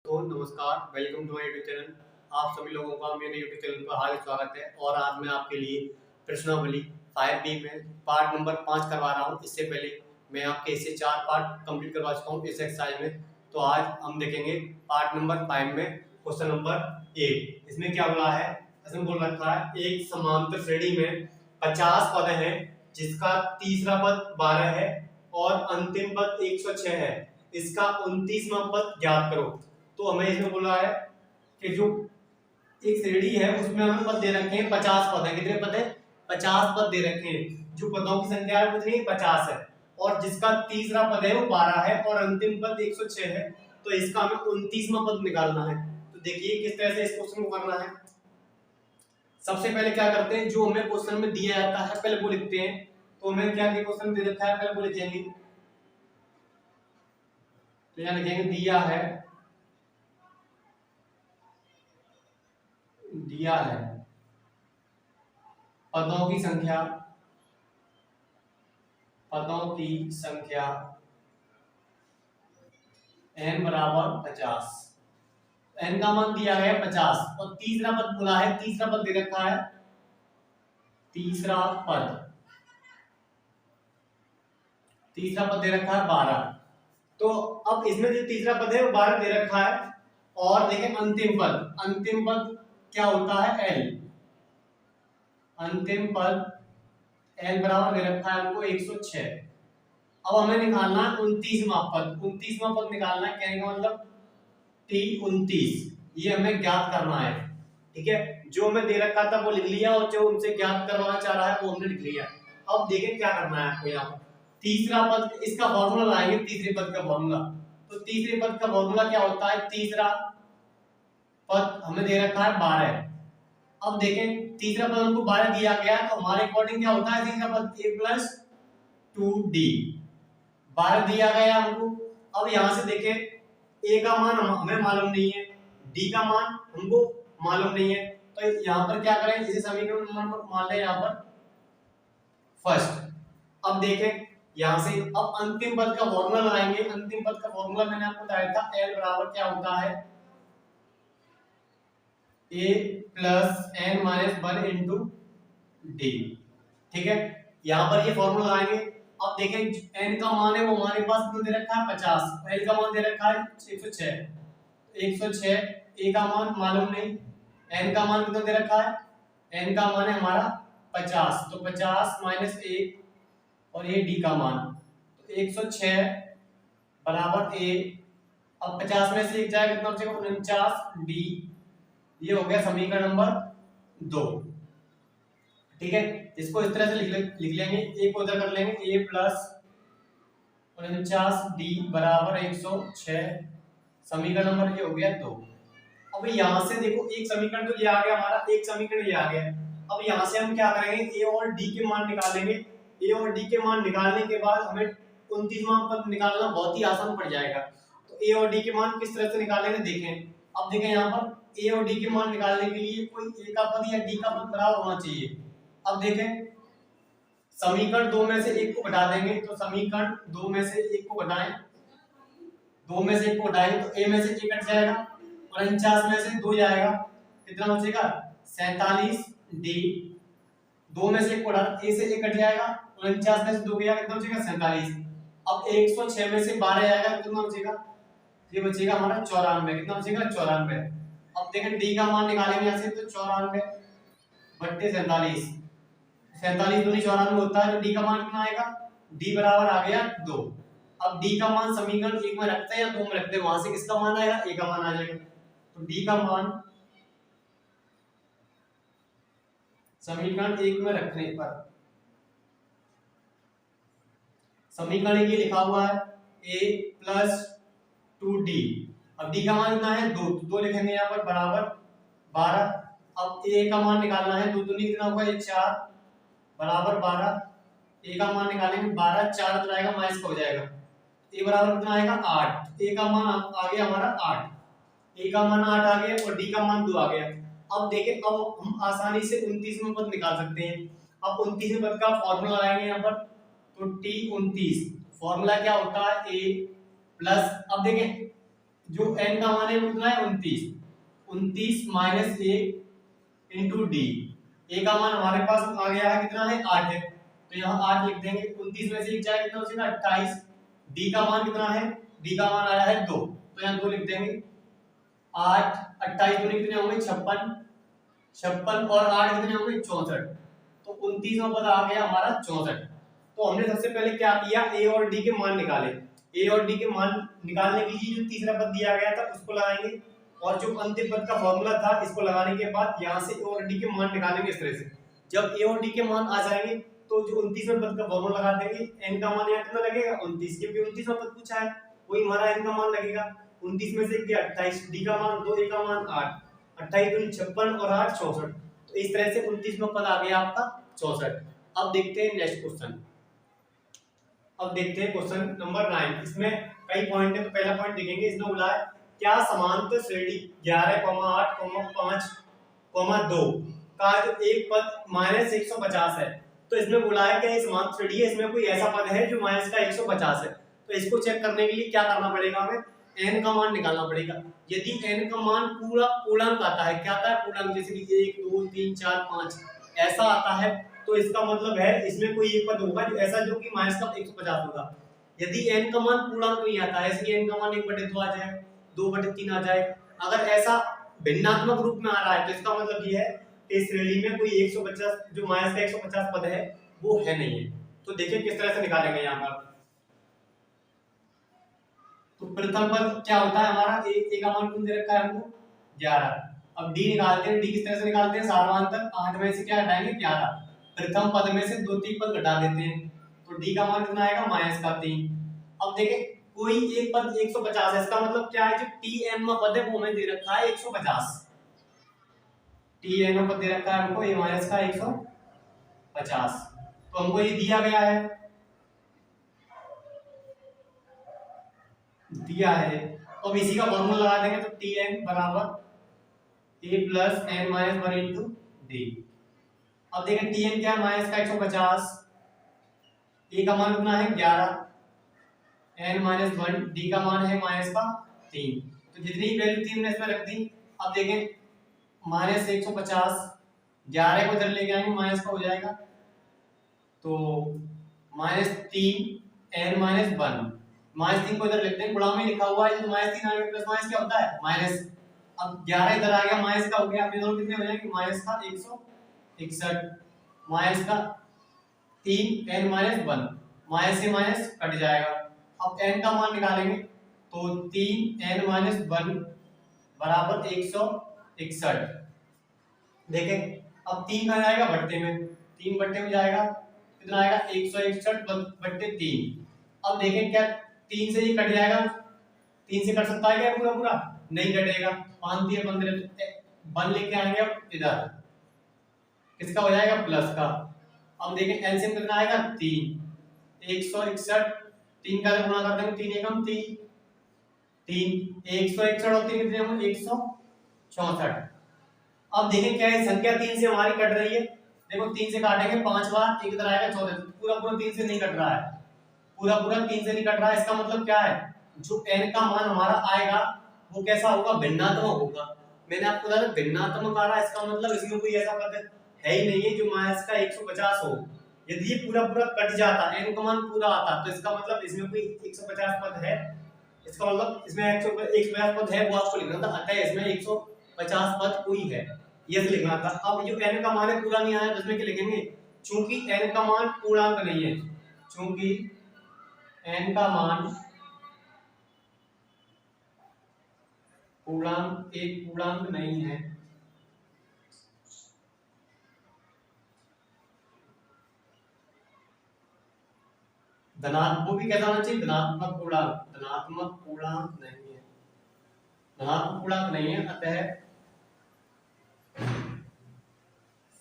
तो नमस्कार, welcome to my YouTube channel. आप सभी लोगों का मेरे यूट्यूब चैनल पर हार्दिक स्वागत है। और आज मैं आपके लिए प्रश्नावली 5B में पार्ट नंबर 5 करवा रहा हूँ। इससे पहले मैं आपके इसे 4 पार्ट कंप्लीट करवा चुका हूँ इस एक्सरसाइज में। तो आज हम देखेंगे पार्ट नंबर 5 में क्वेश्चन नंबर 8। इसमें क्या बोला है? इसमें बोल रखा है एक समांतर श्रेणी में 50 पद हैं जिसका तीसरा पद 12 है और अंतिम पद 106 है। इसका 29वां पद ज्ञात करो। तो हमें इसमें बोला है कि जो एक श्रेणी है उसमें हमें पद दे रखे हैं 50 पद है। कितने पद है? 50 पद दे रखे हैं। जो पदों की संख्या है कितनी? 50 है। और जिसका तीसरा पद है वो 12 है और अंतिम पद 106 है। तो इसका हमें 29वां पद निकालना है। तो देखिए किस तरह से इस क्वेश्चन को करना है। सबसे पहले क्या करते हैं, जो हमें क्वेश्चन में दिया जाता है पहले वो लिखते हैं। तो हमें क्या क्वेश्चन दे रखा है, पहले वो लिखेंगे। तो यहाँ लिखेंगे दिया है पदों की संख्या n बराबर 50। n का मान दिया गया 50 और तीसरा पद बोला है, तीसरा पद दे रखा है, तीसरा पद दे रखा है 12। तो अब इसमें जो तीसरा पद है वो 12 दे रखा है। और देखें अंतिम पद क्या होता है? l। अंतिम पद l बराबर दे रखा है हमको 106। अब हमें निकालना है 29वां पद। 29वां पद निकालना है, कहने का मतलब T29। ये हमें ज्ञात करना है। ठीक है, जो हमें दे रखा था वो लिख लिया और जो उनसे ज्ञात करवाना चाह रहा है वो हमने लिख लिया। अब देखें क्या करना है आपको। यहाँ तीसरा पद, इसका फॉर्मूला लाएंगे तीसरे पद का फॉर्मूला। तो तीसरे पद का फॉर्मूला क्या होता है? तीसरा पद हमें दे रखा है 12। अब देखें तीसरा पद हमको 12 दिया गया तो हमारे अकॉर्डिंग क्या होता है? तीसरा पद a + 2d 12 दिया गया हमको। अब यहां से देखें a का मान हमें मालूम नहीं है, d का मान हमको मालूम नहीं है। तो यहाँ पर क्या करें, इसे समीकरण मान लें यहाँ पर फर्स्ट। अब देखें यहाँ से अब अंतिम पद का फॉर्मूला लगाएंगे। अंतिम पद का फॉर्मूला मैंने आपको बताया था, l बराबर क्या होता है? a + n-1 × d। ठीक है, यहाँ पर ये फॉर्मूला लगाएंगे। अब देखें n का मान है वो हमारे पास दे रखा है 50, l का मान दे रखा है 106। 106 a का मान मालूम नहीं, n का मान कितना दे रखा है? n का मान है हमारा 50। तो 50 - 1 और ये d का मान, तो 106 बराबर a। अब 50 में से 1 जाएगा कितना बचेगा? 49d। ये हो गया समीकरण नंबर 2। ठीक है, इसको इस तरह से लिख लेंगे। एक को उधर कर लेंगे, a + 49d बराबर 106। समीकरण नंबर ये हो गया 2। अब यहाँ से देखो एक समीकरण तो ये आ गया हमारा, एक समीकरण ये आ गया। अब यहाँ से हम क्या करेंगे, a और d के मान निकालेंगे। a और d के मान निकालने के बाद हमें 29वां पद निकालना बहुत ही आसान पड़ जाएगा। तो a और d के मान किस तरह से निकालेंगे देखें। अब देखें यहाँ पर a और d के मान निकालने के लिए कोई a का पद या d का पद बराबर होना चाहिए। अब देखें समीकरण 2 में से 1 को घटा देंगे। तो समीकरण 2 में से 1 को घटाएं, 2 में से 1 को घटाएंगे तो a में से 1 कट जाएगा, 49 में से 2 जाएगा, कितना बचेगा? 47d। 2 में से 1 को घटा, a से 1 कट जाएगा, 49 में से 2 गया, कितना बचेगा? 47। अब 106 में से 12 जाएगा, कितना बचेगा? ये बचेगा हमारा 94। कितना बचेगा? 94। अब देखें d का मान निकालेंगे यहाँ से, तो 94 बट्टे 47। 47 दूनी 94 होता है। तो d का मान कितना आएगा? d बराबर आ गया 2। अब d का मान समीकरण 1 में रखते हैं या 2 में रखते हैं, वहां से किसका मान आएगा? a का मान आ जाएगा। तो d का मान समीकरण 1 में रखने पर समीकरण ये लिखा हुआ है a + 2d। अब d का मान कितना है? 2, 2 लिखेंगे यहाँ पर बराबर 12। अब a का मान निकालना है, 2 दूनी कितना होगा? ये 4 बराबर 12। a का मान निकालेंगे, 12 4 तो आएगा, माइनस का हो जाएगा। a बराबर कितना आएगा? 8। a का मान आ गया हमारा 8। a का मान 8 आ गया और d का मान 2 आ गया। अब देखें अब हम आसानी से 29वां पद निकाल सकते हैं। अब 29वें पद का फॉर्मूला लगाएंगे यहाँ पर। तो T29 फॉर्मूला क्या होता है? a प्लस, अब देखें जो n का मान है वो कितना है 29, 29 माइनस 1 इंटू डी। ए का मान हमारे पास आ गया है कितना है 8 है, तो यहाँ 8 लिख देंगे। 29 में से 1 जाए कितना बचेगा 28। डी का मान कितना है, डी का मान आया है 2, तो यहाँ 2 लिख देंगे। 8 28 दूनी कितने होंगे 56, 56 और 8 कितने होंगे 64, तो 29 में पद आ गया हमारा 64। तो हमने सबसे पहले क्या किया, ए और डी के मान निकाले। ए और डी के मान निकालने के लिए जो तीसरा पद दिया गया था उसको लगाएंगे, और जो अंतिम पद का फॉर्मूला था इसको लगाने के बाद यहाँ से ए और डी के मान निकालेंगे इस तरह से। जब ए और डी के मान आ जाएंगे तो जो 29वें पद का फॉर्मूला लगा देंगे। एन का मान यहाँ कितना लगेगा 29, क्योंकि 29वां पद पूछा है, वही हमारा एन का मान लगेगा। 29 में से 28, डी का मान 2, ए का मान 8, 28 दूनी 56 और 8 64, तो इस तरह से 29वां पद आ गया आपका 64। अब देखते हैं नेक्स्ट क्वेश्चन। अब देखते हैं क्वेश्चन नंबर 9। इसमें कई पॉइंट है, तो पहला पॉइंट देखेंगे। इसमें बोला है क्या समांतर श्रेणी 11, 8, 5, 2 का जो एक पद माइनस 150 है, तो इसमें बोला है क्या ये समांतर श्रेणी है, इसमें कोई ऐसा पद है जो माइनस का 150 है। तो इसको चेक करने के लिए क्या करना पड़ेगा, हमें n का मान निकालना पड़ेगा। यदि n का मान पूरा पूर्णांक आता है, क्या आता है पूर्णांक, जैसे कि 1 2 3 4 5 ऐसा आता है, तो इसका मतलब है इसमें कोई एक पद होगा जो ऐसा जो कि माइनस का 150 होगा। यदि n का मान पूर्णांक नहीं आता है, जैसे कि n का मान 1/2 आ जाए, 2/3 आ जाए, अगर ऐसा भिन्नात्मक रूप में आ रहा है तो इसका मतलब ये है कि इस श्रेणी में कोई 150 जो माइनस का 150 पद है वो है नहीं है। तो देखिए किस तरह से निकालेंगे यहाँ पर। तो प्रथम पद क्या होता है हमारा, ए का मान कौन दे रखा है हमको 11। अब डी निकालते हैं, डी किस तरह से निकालते हैं, सार्वधातुक 8 में से क्या हटाएंगे 11, प्रथम पद में से 2-3 पद घटा देते हैं, तो डी का मान कितना आएगा माइनस का 3। अब देखें कोई एक पद 150 है, इसका मतलब क्या है जो टीएन में पद है वो हमें दे रखा है 150, टीएन में पद दे रखा है हमको ये माइनस का 150, तो हमको ये दिया गया है, दिया है। तो अब इसी का फॉर्मूला लगा देंगे, तो टीएन बराबर A plus N minus 1 into D. अब देखें टीएन क्या है माइनस का 150, ए का मान कितना है 11, एन माइनस 1, डी का मान है माइनस का 3, तो जितनी वैल्यू 3 ने इसमें रख दी। अब देखें माइनस 150, 11 को इधर लेके आएंगे माइनस का हो जाएगा, तो माइनस 3 एन माइनस 1, माइनस 3 को इधर लिखते हैं, गुणा में लिखा हुआ है, तो माइनस 3 आगे प्लस माइनस क्या होता है माइनस। अब 11 इधर आ गया माइनस का हो गया, अब ये दोनों कितने हो जाएंगे माइनस का 161, माइनस का 3 एन माइनस 1, माइनस से माइनस कट जाएगा। अब n का मान निकालेंगे, तो 3 n माइनस 1 बराबर 161। देखें अब 3 कहाँ जाएगा बट्टे में, 3 बट्टे में जाएगा, कितना आएगा 161/3। अब देखें क्या 3 से ये कट जाएगा, 3 से कट सकता है क्या पूरा पूरा, नहीं कटेगा, 5 3 15 1 लेके आएंगे अब इधर, किसका हो जाएगा प्लस का। अब देखें एलसीएम कितना आएगा 3, 161, 3 का गुणा कर देंगे 3 एकम 3, 161 और 3 कितने होंगे 164। अब देखें क्या है संख्या 3 से हमारी कट रही है, देखो 3 से काटेंगे 5 बार, एक इधर आएगा 14, पूरा पूरा 3 से नहीं कट रहा है, पूरा पूरा 3 से नहीं कट रहा है। इसका मतलब क्या है जो n का मान हमारा आएगा वो कैसा होगा भिन्नात्मक होगा। मैंने आपको बताया भिन्नात्मक आ रहा है, इसका मतलब इसमें कोई ऐसा पद है ही नहीं है जो माइनस का 150 हो। यदि ये पूरा पूरा कट जाता, n का मान पूरा आता, तो इसका मतलब इसमें कोई 150 पद है, इसका मतलब इसमें 150 पद है वो आपको लिखना था, अतः इसमें 150 पद कोई है ये लिखना था। अब जो n का मान है पूरा नहीं आया तो इसमें क्या लिखेंगे, चूंकि n का मान पूर्णांक नहीं है, चूंकि n का मान पूर्णांक नहीं है, धनात्मक भी कैसा होना चाहिए, धनात्मक पूर्णांक नहीं है, धनात्मक पूर्णांक नहीं है, अतः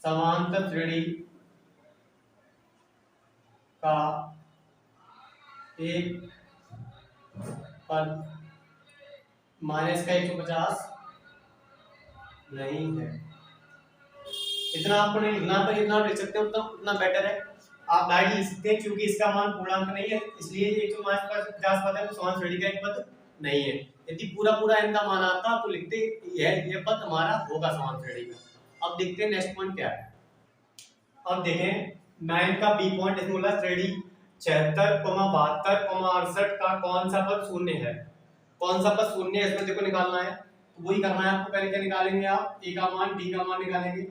समांतर श्रेणी का एक पद माइनस का 150 नहीं है। इतना आपको नहीं लिखना, पर इतना लिख सकते हो उतना बेटर है, आप डायरेक्ट लिख सकते हैं क्योंकि इसका मान पूर्णांक नहीं है, इसलिए 150 पद है तो समान श्रेणी का एक पद नहीं है। यदि पूरा पूरा n का मान आता तो लिखते ये पद हमारा होगा समान श्रेणी का। अब देखते हैं नेक्स्ट पॉइंट क्या है। अब देखें 9 का बी पॉइंट, इसमें बोला श्रेणी 76, 72, 68 का कौन सा पद शून्य है। कौन सा पद शून्य है इसमें देखो निकालना है, तो वही करना है आपको। पहले क्या निकालेंगे आप, ए का मान डी का मान निकालेंगे।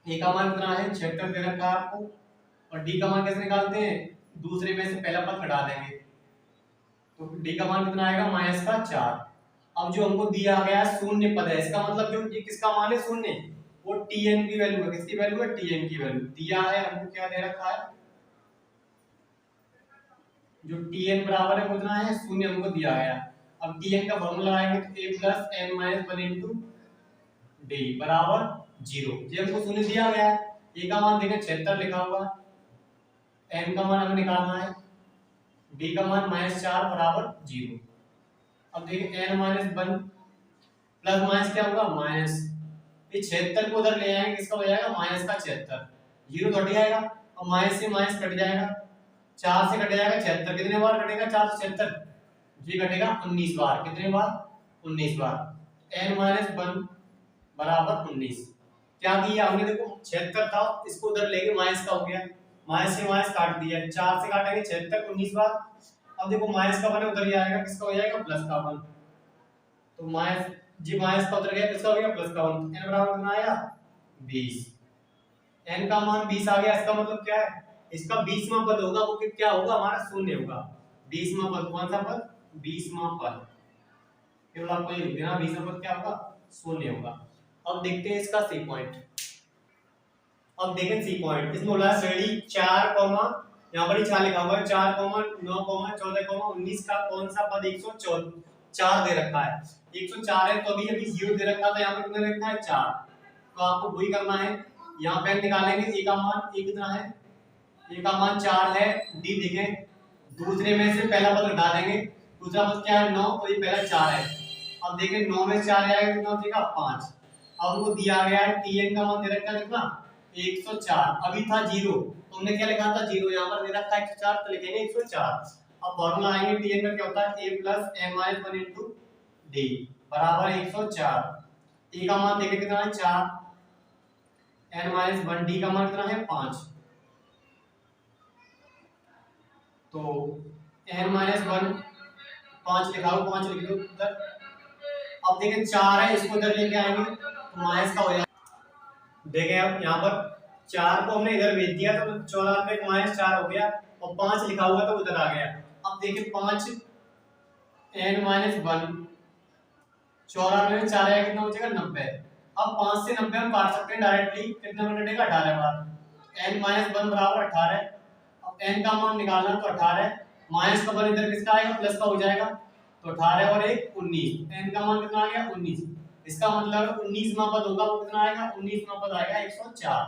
ए का मान कितना है 76 दे रखा है आपको, और डी का मान कैसे निकालते हैं, दूसरे में से पहला पद हटा देंगे, तो डी का मान कितना आएगा -4। अब जो हमको दिया गया है शून्य पद है, इसका मतलब जो ये किसका मान है शून्य, वो tn की वैल्यू है। किसकी वैल्यू है, tn की वैल्यू दिया है हमको। क्या दे रखा है, जो tn बराबर है कितना है शून्य हमको दिया गया। अब tn का फॉर्मूला लगाएंगे तो a + n - 1 * d बराबर 0। ये हमको शून्य दिया गया है, a का मान देखें 76 लिखा हुआ, n का मान हमें निकालना है, d का मान -4 बराबर 0। अब देखिए n - 1 प्लस माइनस क्या होगा माइनस, ये 76 को उधर ले आएंगे, किसका हो जाएगा -76, 0 तो हट जाएगा, और माइनस से माइनस कट जाएगा, 4 से कट जाएगा 76, कितने बार कटेगा 4 से 76, ये कटेगा 19 बार। कितने बार 19 बार। n - 1 बराबर 19। क्या किया हमने, देखो 76 था, इसको उधर लेके माइनस का हो गया, माइनस से माइनस काट दिया, 4 से काटेंगे 76 19 बार। अब देखो माइनस का 1 उधर ही आएगा, किसका हो जाएगा प्लस का 1, तो माइनस जी माइनस का उधर गया, किसका हो गया प्लस का 1। n बराबर कितना आया 20। n का मान 20 आ गया, इसका मतलब क्या है, इसका 20वां पद होगा, वो क्या होगा हमारा शून्य होगा। 20वां पद कौन सा पद, 20वां पद, केवल आपको ये लिख देना 20वां पद क्या होगा शून्य होगा। अब देखते हैं इसका सी पॉइंट। अब देखें सी पॉइंट, इसमें बोला श्रेणी 4, यहाँ पर ही 4 लिखा हुआ है, 4, 9, 14, 19 का कौन सा पद 104 दे रखा है। 104 है तो अभी 0 दे रखा था, यहाँ पर कितना रखा है 4, तो आपको वही करना है। यहाँ पे निकालेंगे ए का मान, ए कितना है, ए का मान 4 है, डी देखें दूसरे में से पहला पद हटा देंगे, दूसरा पद क्या है 9, और ये पहला 4 है। अब देखें 9 में 4 आएगा कितना हो जाएगा 5। अब हमको दिया गया है tn का मान दे रखा है कितना 104, अभी था 0 तो हमने क्या लिखा था 0, यहाँ पर दे रखा है 104 तो लिखेंगे 104। अब फॉर्मूला आएंगे tn का क्या होता है a + n - 1 * d बराबर 104। a का मान देखें कितना है 4, n - 1, d का मान कितना है 5, तो n - 1 5 लिखा हो, 5 लिख दो उधर। अब देखें 4 है, इसको इधर लेके आएंगे तो माइनस का हो जाएगा। देखें अब यहाँ पर 4 को हमने इधर भेज दिया तो 94 का -4 हो गया, और 5 लिखा हुआ तो उधर आ गया। अब देखें 5 n - 1 94 में 4 आएगा कितना हो जाएगा 90। अब 5 से 90 हम काट सकते हैं डायरेक्टली, कितना में कटेगा 18 बार, n - 1 बराबर 18। अब n का मान निकालना तो 18, माइनस का 1 इधर किसका आएगा प्लस का हो जाएगा, तो 18 और 1 19, n का मान कितना आ गया 19। इसका मतलब 19वां पद होगा, वो कितना आएगा 19वां पद आएगा 104।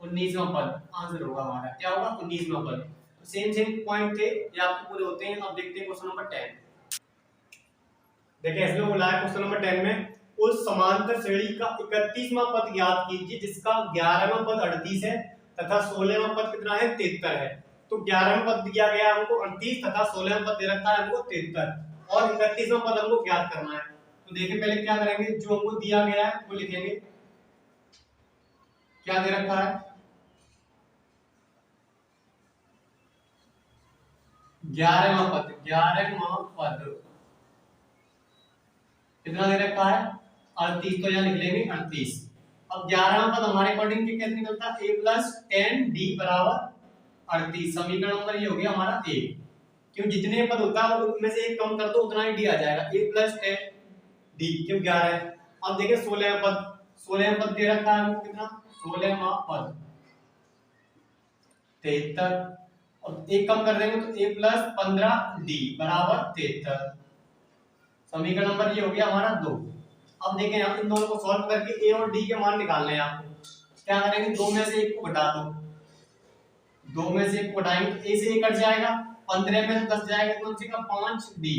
19वां पद आंसर होगा हमारा, क्या होगा 19वां पद। तो सेम पॉइंट थे ये आपके पूरे होते हैं। अब देखते हैं क्वेश्चन नंबर 10। देखिए इसमें बोला है क्वेश्चन नंबर 10 में उस समांतर श्रेणी का 31वां पद ज्ञात कीजिए जिसका 11वां पद 38 है तथा 16वां पद कितना है 73 है। तो 11वां पद दिया गया हमको 38 तथा 16वां पद दे रखा है हमको 73, और 31वां पद हमको ज्ञात करना है। तो देखिए पहले क्या करेंगे, जो हमको दिया गया है वो लिखेंगे, क्या दे रखा है 11वां पद, 11वां पद कितना दे रखा है 38, तो यहाँ लिख लेंगे 38। अब 11वां पद हमारे अकॉर्डिंग कैसे निकलता है a + 10 d बराबर 38। समीकरण नंबर ये हो गया हमारा 1, क्यों जितने पद होता है उनमें से एक कम कर दो उतना ही d आ जाएगा, a + 10 d क्यों 11 है। अब देखिए 16वां पद, 16वां पद दे रखा है हमको कितना 16वां पद 73, अब एक कम कर देंगे तो a + 15 d बराबर 73। समीकरण नंबर ये हो गया हमारा 2। अब देखें यहाँ इन दोनों को सॉल्व करके a और d के मान निकालने हैं आपको। क्या करेंगे, 2 में से 1 को घटा दो, 2 में से 1 को घटाएंगे तो a से 1 कट जाएगा, 15 में से 10 जाएगा कितना बचेगा 5d,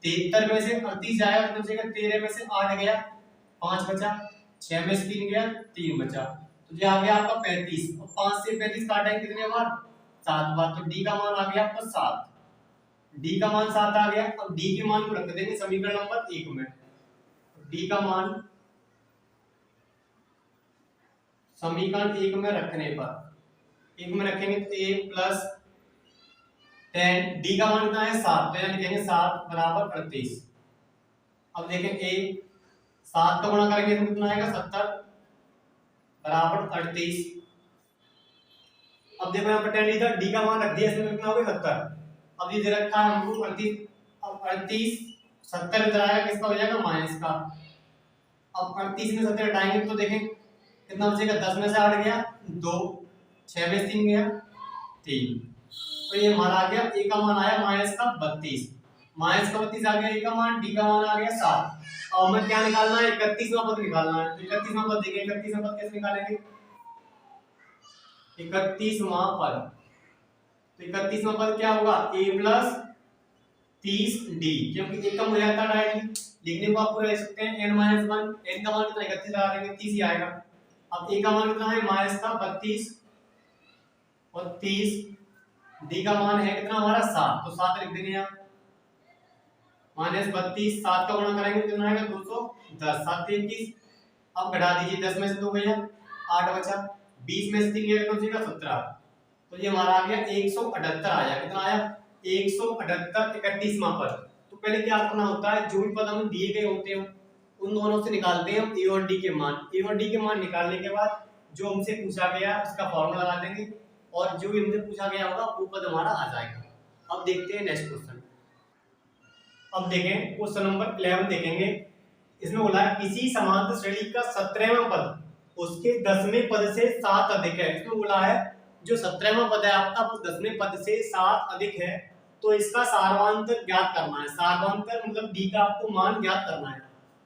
73 में से 38 जाएगा कितना बचेगा 13 में से 8 गया 5 बचा, 6 में से 3 गया 3 बचा, तो ये आ गया आपका 35। और 5 से 35 काटेंगे कितने बार 7 बार, तो d का मान आ गया आपका 7। डी का मान 7 आ गया। अब डी के मान को रख देंगे समीकरण नंबर 1 में। डी का मान समीकरण 1 में रखने पर 1 में रखेंगे तो a प्लस 10, डी का मान कितना है 7, तो यहाँ लिखेंगे 7 बराबर 38। अब देखें a 7 का गुणा करेंगे तो कितना आएगा 70 बराबर 38। अब देखो यहाँ पर 10 इधर डी का मान रख दिया, इसमें कितना हो गया 70। अब ये दे रखा है हमको 38, अब 38 70 इधर आएगा, किसका हो जाएगा माइनस का। अब 38 में 70 हटाएंगे तो देखें कितना बचेगा, 10 में से 8 गया 2, 6 में 3 गया 3, तो ये हमारा आ गया ए का मान आया माइनस का 32। माइनस का 32 आ गया ए का मान, डी का मान आ गया 7। और हमें क्या निकालना है, 31वां पद निकालना है। तो 31वां पद देखें, 31वां पद कैसे निकालेंगे, 31वां पद, तो 31वां पद क्या होगा a प्लस 30d, क्योंकि एक कम हो जाता है डायरेक्टली लिखने को आप पूरा लिख सकते हैं n माइनस 1, n का मान कितना 31 लगा देंगे 30 ही आएगा। अब a का मान कितना है माइनस का 32 और 30, d का मान है कितना हमारा 7, तो 7 लिख देंगे यहाँ माइनस 32, 7 का गुणा करेंगे कितना आएगा 210, 7 21। अब घटा दीजिए 10 में से 2 गया 8 बचा, 20 में से 3 गया तो बचेगा 17, तो ये हमारा आ गया 178 आया। कितना आया 178, 31वां पद। तो पहले क्या करना होता है, जो भी पद हमें दिए गए होते हैं उन दोनों से निकालते हैं हम ए और डी के मान। ए और डी के मान निकालने के बाद जो हमसे पूछा गया उसका फॉर्मूला लगा देंगे और जो भी हमसे पूछा गया होगा वो पद हमारा आ जाएगा। अब देखते हैं नेक्स्ट क्वेश्चन। अब देखें क्वेश्चन नंबर 11 देखेंगे। इसमें बोला है किसी समांतर श्रेणी का 17वां पद उसके 10वें पद से 7 अधिक है। इसमें बोला है जो 17वां पद है आपका वो 10वें पद से 7 अधिक है, तो इसका सार्वधातुक ज्ञात करना है। सार्वधातुक मतलब डी का आपको मान ज्ञात करना है।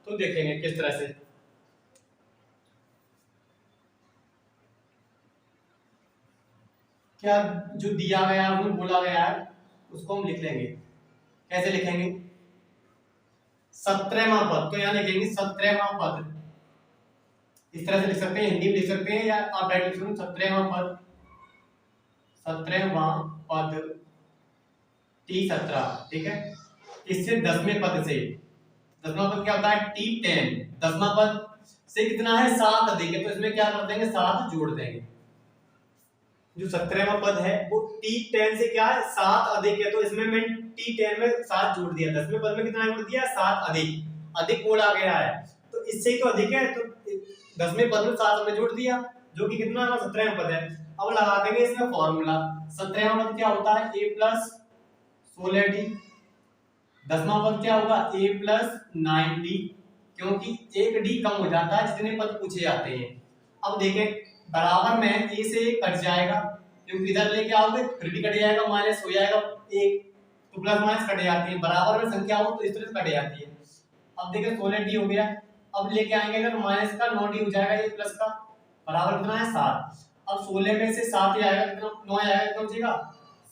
तो देखेंगे किस तरह से। क्या जो दिया गया है वो बोला गया है उसको हम लिख लेंगे। कैसे लिखेंगे, 17वां पद, तो यहाँ लिखेंगे 17वां पद, इस तरह से लिख सकते हैं, हिंदी में लिख सकते हैं या आप डायरेक्ट लिख सकते हैं 17वां पद, 17वां पद टी 17, ठीक है। इससे 10वें पद से, 10वां पद क्या होता है टी 10, 10वां पद से कितना है 7 अधिक है, तो इसमें क्या कर देंगे 7 जोड़ देंगे। जो 17वां पद है वो टी 10 से क्या है 7 अधिक है, तो इसमें मैं टी 10 में 7 जोड़ दिया। 10वें पद में कितना जोड़ दिया 7 अधिक, अधिक बोला गया है तो इससे ही तो अधिक है, तो 10वें पद में 7 में जोड़ दिया जो कि कितना है 17वां पद है। अब लगा देंगे इसमें फॉर्मूला। 17वां पद क्या होता है a प्लस 16d, 10वां पद क्या होगा a प्लस 9d, क्योंकि एक d कम हो जाता है जितने पद पूछे जाते हैं। अब देखें बराबर में a से 1 कट जाएगा, क्योंकि इधर लेके आओगे फिर भी कट जाएगा, माइनस हो जाएगा 1, तो प्लस माइनस कट जाती है। बराबर में संख्या हो तो इस तरह से कट जाती है। अब देखें 16d हो गया, अब लेके आएंगे अगर माइनस का 9d हो जाएगा, ये प्लस का बराबर कितना है 7। अब 16 में से 7 ही आएगा, कितना 9 आएगा, कितना बचेगा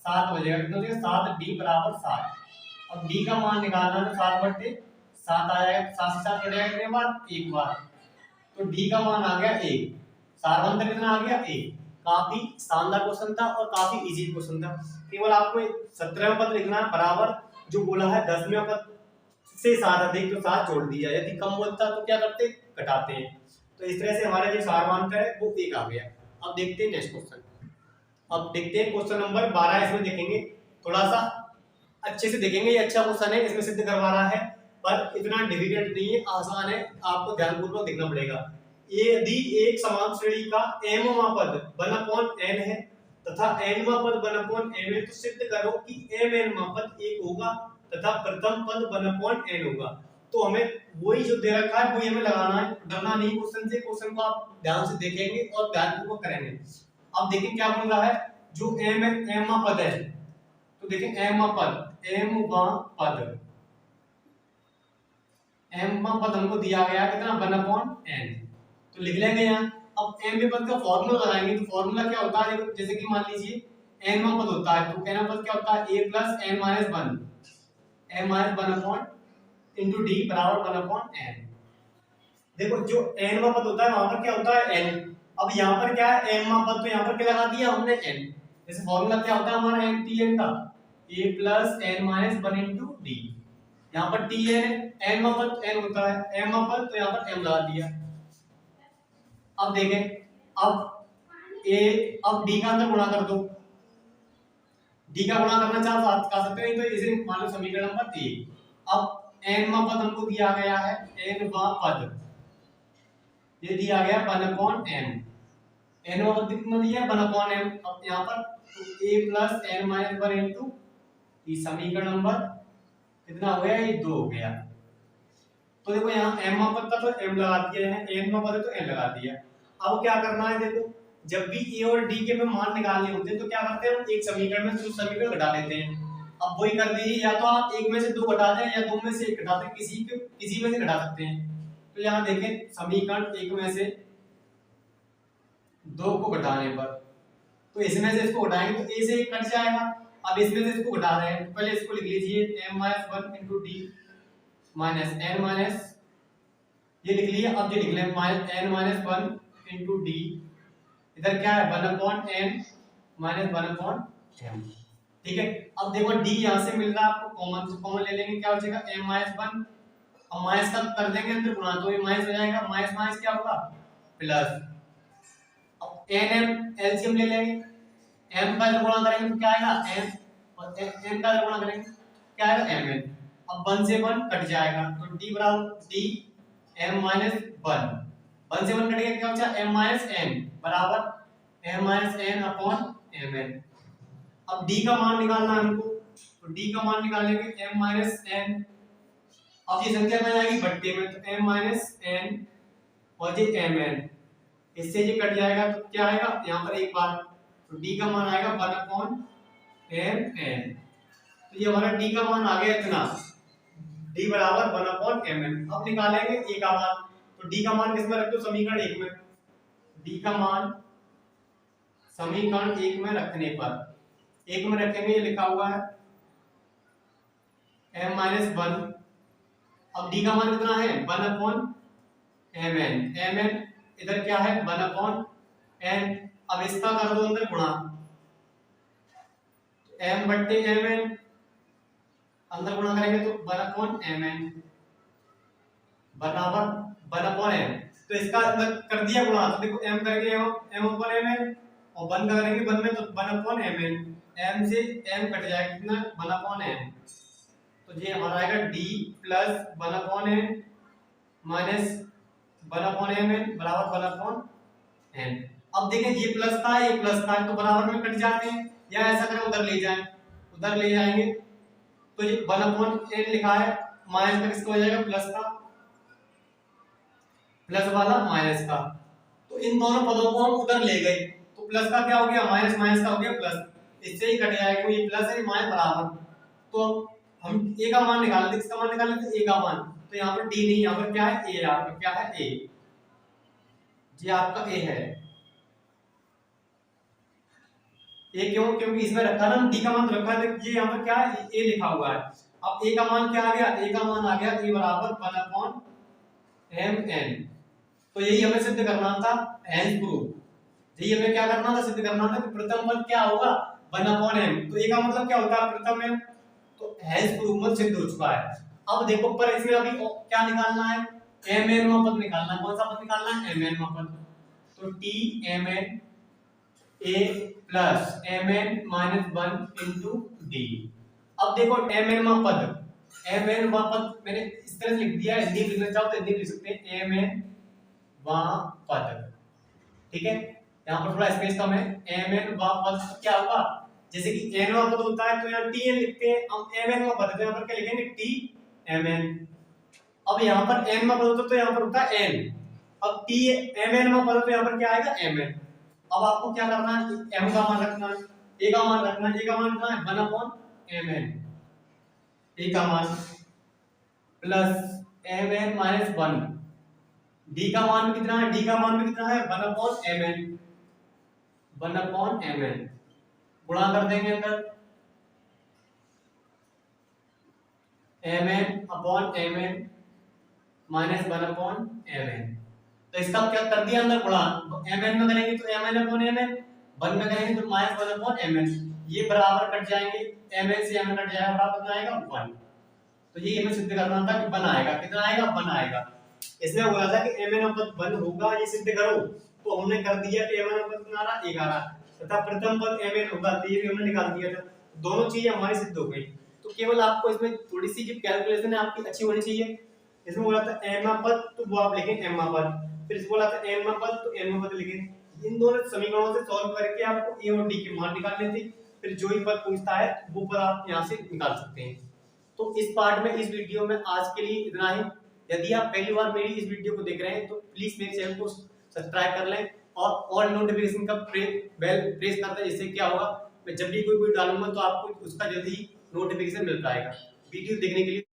7 बचेगा, कितना बचेगा 7d बराबर 7। अब d का मान निकालना है तो 7/7 आएगा, 7 से 7 कट जाएगा कितने बार एक बार, तो d का मान आ गया 1। सार्वधातुक कितना आ गया 1। काफी शानदार क्वेश्चन था और काफी इजी क्वेश्चन था। केवल आपको 17वां पद लिखना है, बराबर जो बोला है 10वें पद से 7 अधिक तो 7 जोड़ दिया, यदि कम बोलता तो क्या करते घटाते हैं। तो इस तरह से हमारा जो सार्वधातुक है वो 1 आ गया। अब देखते हैं नेक्स्ट क्वेश्चन। अब देखते हैं क्वेश्चन नंबर 12। इसमें देखेंगे थोड़ा सा अच्छे से देखेंगे, ये अच्छा क्वेश्चन है, इसमें सिद्ध करवा रहा है पर इतना डिफिकल्ट नहीं है, आसान है, आपको ध्यानपूर्वक देखना पड़ेगा। यदि एक समान श्रेणी का mवां पद 1/n है तथा nवां पद 1/m है, तो सिद्ध करो कि mnवां पद 1 होगा तथा प्रथम पद 1/n होगा। तो हमें वही जो दे रखा है वही हमें लगाना है, डरना नहीं क्वेश्चन से। क्वेश्चन को आप ध्यान से देखेंगे और ध्यानपूर्वक करेंगे। अब देखिए क्या बोल रहा है, जो mवां पद है, तो देखिए mवां पद हमको दिया गया कितना 1/n, तो लिख लेंगे यहाँ। अब m के पद का फॉर्मूला लगाएंगे, तो फॉर्मूला क्या होता है देखो, जैसे कि मान लीजिए n वां पद होता है, तो n वां पद क्या होता है a plus n minus 1, m minus 1 upon into d बराबर 1/n। देखो जो n वां पद होता है वहां पर क्या होता है n, अब यहाँ पर क्या है m वां पद, तो यहाँ पर क्या लगा दिया हमने n। जैसे फॉर्मूला क्या होता है हमारा n tn का, A plus N minus one into D. यहाँ पर टी है, एन पर एन होता है, एम पर तो यहाँ पर एम लगा दिया। अब देखें, अब डी का अंदर गुणा कर दो, डी का गुणा करना चाह सकते हैं, तो इसे मान लो समीकरण नंबर ए। अब एन वा पद हमको दिया गया है, एन वा पद ये दिया गया 1/m, एन वा पद कितना दिया है 1/m। अब यहाँ पर तो a plus N minus one into, ये समीकरण नंबर कितना हो गया, ये 2 हो गया। तो देखो यहाँ m वा पद का तो m लगा दिया है, n वा पद तो n लगा दिया। अब क्या करना है, देखो जब भी a और d के में मान निकालने होते हैं तो क्या करते हैं, हम एक समीकरण में दूसरे समीकरण घटा देते हैं। अब वही कर दीजिए, या तो आप एक में से 2 घटा दें या 2 में से 1 घटा दें, किसी में से घटा सकते हैं। तो यहाँ देखें, समीकरण 1 में से 2 को घटाने पर, तो इसमें से इसको घटाएंगे तो a से 1 कट जाएगा। अब इसमें से इसको घटा रहे हैं, पहले इसको लिख लीजिए m minus one into d minus n minus, ये लिख लिया। अब ये लिख लें n minus one into d, इधर क्या है 1/n माइनस 1/m, ठीक है। अब देखो d यहाँ से मिल रहा है आपको कॉमन, तो कॉमन ले लेंगे, क्या हो जाएगा m माइनस वन, अब माइनस का कर देंगे अंदर गुणा, तो ये माइनस हो जाएगा, माइनस माइनस क्या होगा प्लस। अब n एलसीएम ले लेंगे, m का गुणा करेंगे तो क्या आएगा m, और n का गुणा करेंगे क्या आएगा mn। अब 1 से 1 कट जाएगा, तो d बराबर d m माइनस 1 से 1 कट गया, क्या बचा m माइनस n बराबर m minus n upon mn। अब d का मान निकालना है हमको, तो d का मान निकालेंगे m माइनस n। अब ये संख्या में जाएगी बट्टे में, तो m माइनस n और ये mn, इससे ये कट जाएगा तो क्या आएगा यहाँ पर एक बार, तो d का मान आएगा 1/mn। तो ये हमारा d का मान आ गया इतना, d बराबर 1/mn। अब निकालेंगे a का मान, तो d का मान किस में रख दो, समीकरण 1 में। d का मान समीकरण 1 में रखने पर, 1 में रखेंगे, ये लिखा हुआ है m माइनस वन। अब d का मान कितना है 1/mn, mn इधर क्या है 1/n। अब इसका कर दो अंदर गुणा, m बट्टे mn, अंदर गुणा करेंगे तो 1/mn बराबर 1/n। तो इसका अंदर कर दिया गुणा, तो देखो m करेंगे m/mn और 1 का करेंगे 1 में, तो 1/mn, m से m कट जाएगा कितना 1/n। तो ये हमारा आएगा d plus 1/n minus 1/mn बराबर 1/n। अब देखें ये प्लस था, ये प्लस था, तो बराबर में कट जाते हैं, या ऐसा करें उधर ले जाएं, उधर ले जाएंगे तो ये 1/n लिखा है, माइनस का किसका हो जाएगा प्लस का, प्लस वाला माइनस का। तो इन दोनों पदों को हम उधर ले गए, तो प्लस का क्या हो गया माइनस, माइनस का हो गया प्लस, इससे ही कट जाएगा, ये प्लस है माइनस बराबर। तो हम a का मान निकाल लेते, किसका मान निकाल लेते a का मान, तो यहाँ पर d नहीं, यहाँ पर क्या है a, यहाँ पर क्या है a, ये आपका a है। a क्यों, क्योंकि इसमें रखा ना d का मान रखा है, तो ये यहाँ पर क्या है a लिखा हुआ है। अब a का मान क्या आ गया, a का मान आ गया a बराबर 1/mn। तो यही हमें सिद्ध करना था, हेंस प्रूफ। यही हमें क्या करना था, सिद्ध करना था कि प्रथम पद क्या होगा 1/m। तो a का मतलब क्या होता है प्रथम m, तो हेंस प्रूफ मत सिद्ध हो चुका है। अब देखो पर इसमें अभी क्या निकालना है, mn वा पद निकालना है। कौन सा पद निकालना है, mn वा पद। तो tmn a plus mn minus 1 into d। अब देखो mn वा पद, mn वा पद मैंने इस तरह से लिख दिया, हिंदी में लिखना चाहो तो हिंदी में लिख सकते हैं mn वा पद, ठीक है। यहाँ पर थोड़ा स्पेस कम है, mn वा पद क्या होगा, जैसे कि n वा पद होता है तो यहाँ tn लिखते हैं, हम mn वा पद तो यहाँ पर क्या लिखेंगे tmn। अब यहाँ पर n वा पद होता तो यहाँ पर होता है n, अब tmn वा पद तो यहाँ पर क्या आएगा mn। अब आपको क्या करना है, m का मान रखना है, a का मान रखना है, a का मान कितना है 1/mn, a का मान प्लस mn माइनस 1, d का मान भी कितना है, d का मान भी कितना है 1/mn, 1/mn गुणा कर देंगे अंदर mn/mn माइनस 1/mn। तो इसका क्या कर दिया अंदर गुणा, तो mn में करेंगे तो mn/mn, 1 में करेंगे तो -1/mn। ये बराबर कट जाएंगे, mn से mn कट जाएगा, बराबर कितना आएगा 1। तो ये हमें सिद्ध करना था कि 1 आएगा, कितना आएगा 1 आएगा। इसमें बोला था कि mn अपवर्ग 1 होगा, ये सिद्ध करो, तो हमने कर दिया कि mn अपवर्ग कितना आ रहा 1 आ रहा, तथा प्रथम पद mn होगा, तो ये भी हमने निकाल दिया था। दोनों चीजें हमारी सिद्ध हो गई। तो केवल आपको इसमें थोड़ी सी जो कैलकुलेशन है आपकी अच्छी होनी चाहिए। इसमें बोला था m पद, तो वो आप लिखें m पद, फिर बोला था n पद, तो n पद लिखें। इन दोनों समीकरणों से सॉल्व करके आपको a और d के मान निकालने थे, फिर जो ही पद पूछता है वो पद आप यहाँ से निकाल सकते हैं। तो इस पार्ट में, इस वीडियो में आज के लिए इतना ही। यदि आप पहली बार मेरी इस वीडियो को देख रहे हैं तो प्लीज मेरे चैनल को सब्सक्राइब कर लें और ऑल नोटिफिकेशन का बेल प्रेस कर दें, जिससे क्या होगा, मैं जब भी कोई वीडियो डालूंगा तो आपको उसका जल्दी ही नोटिफिकेशन मिल पाएगा। वीडियो देखने के लिए